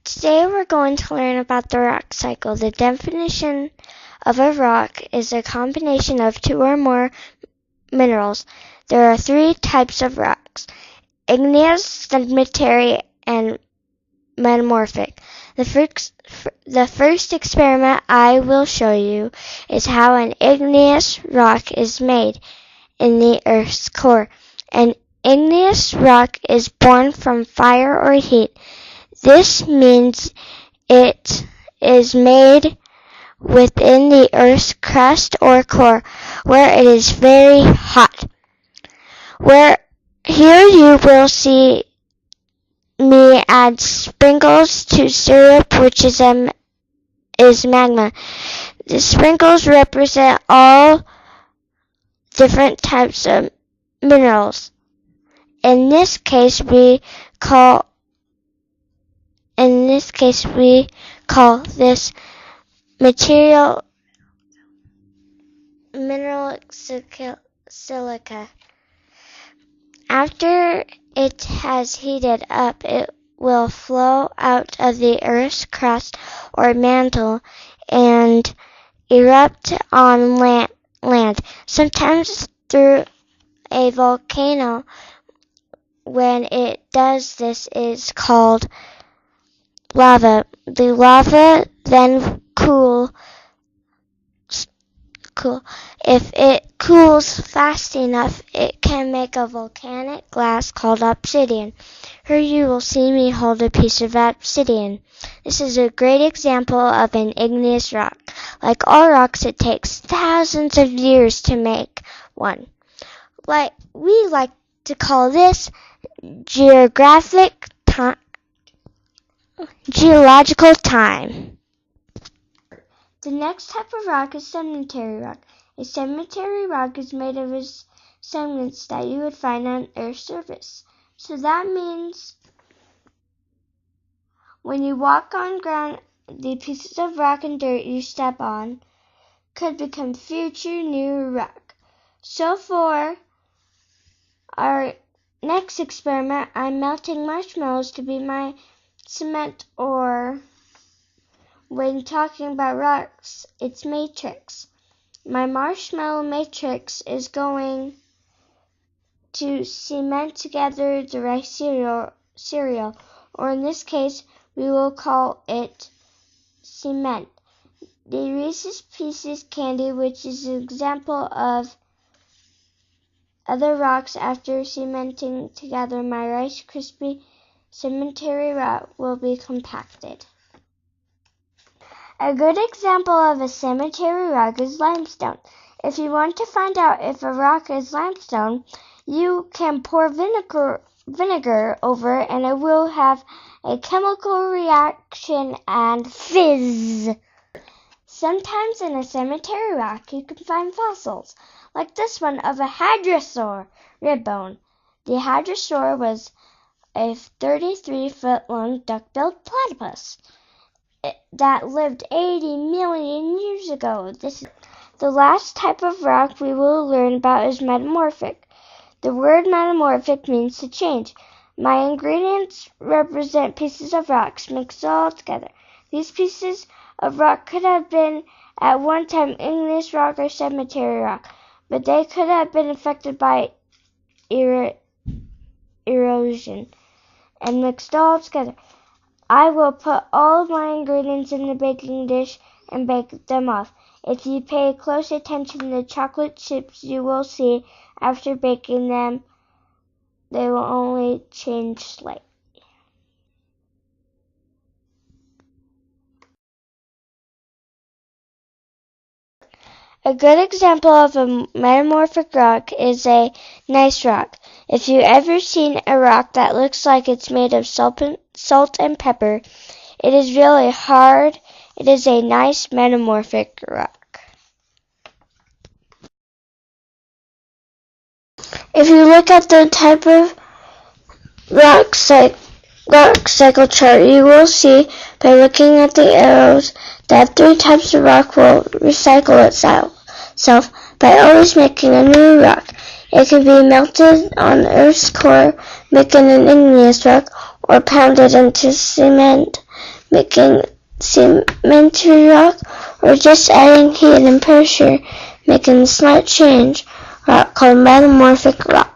Today we're going to learn about the rock cycle. The definition of a rock is a combination of two or more minerals. There are three types of rocks: igneous, sedimentary, and metamorphic. The first experiment I will show you is how an igneous rock is made in the Earth's core. An igneous rock is born from fire or heat. This means it is made within the Earth's crust or core, where it is very hot. Here you will see me add sprinkles to syrup, which is magma. The sprinkles represent all different types of minerals. In this case, we call this material mineral silica. After it has heated up, it will flow out of the Earth's crust or mantle and erupt on land, sometimes through a volcano. When it does this, is called lava. The lava then cools. If it cools fast enough, it can make a volcanic glass called obsidian. Here you will see me hold a piece of obsidian. This is a great example of an igneous rock. Like all rocks, it takes thousands of years to make one. We like to call this geological time. The next type of rock is sedimentary rock. A sedimentary rock is made of sediments that you would find on Earth's surface. So that means when you walk on ground, the pieces of rock and dirt you step on could become future new rock. So for our next experiment, I'm melting marshmallows to be my cement, or when talking about rocks, it's matrix. My marshmallow matrix is going to cement together the rice cereal, or in this case, we will call it cement. The Reese's Pieces candy, which is an example of other rocks after cementing together my Rice Krispie sedimentary rock, will be compacted. A good example of a sedimentary rock is limestone. If you want to find out if a rock is limestone, you can pour vinegar over it and it will have a chemical reaction and fizz. Sometimes in a sedimentary rock you can find fossils, like this one of a hadrosaur rib bone. The hadrosaur was a 33-foot-long duck-billed platypus that lived 80 million years ago. The last type of rock we will learn about is metamorphic. The word metamorphic means to change. My ingredients represent pieces of rocks mixed all together. These pieces of rock could have been at one time igneous rock or sedimentary rock, but they could have been affected by erosion and mixed all together. I will put all of my ingredients in the baking dish and bake them off. If you pay close attention to the chocolate chips, you will see after baking them, they will only change slightly. A good example of a metamorphic rock is a gneiss rock. If you've ever seen a rock that looks like it's made of salt and pepper, it is really hard. It is a nice metamorphic rock. If you look at the type of rock cycle chart, you will see by looking at the arrows that three types of rock will recycle itself by always making a new rock. It can be melted on Earth's core, making an igneous rock, or pounded into cement, making sedimentary rock, or just adding heat and pressure, making a slight change, rock called metamorphic rock.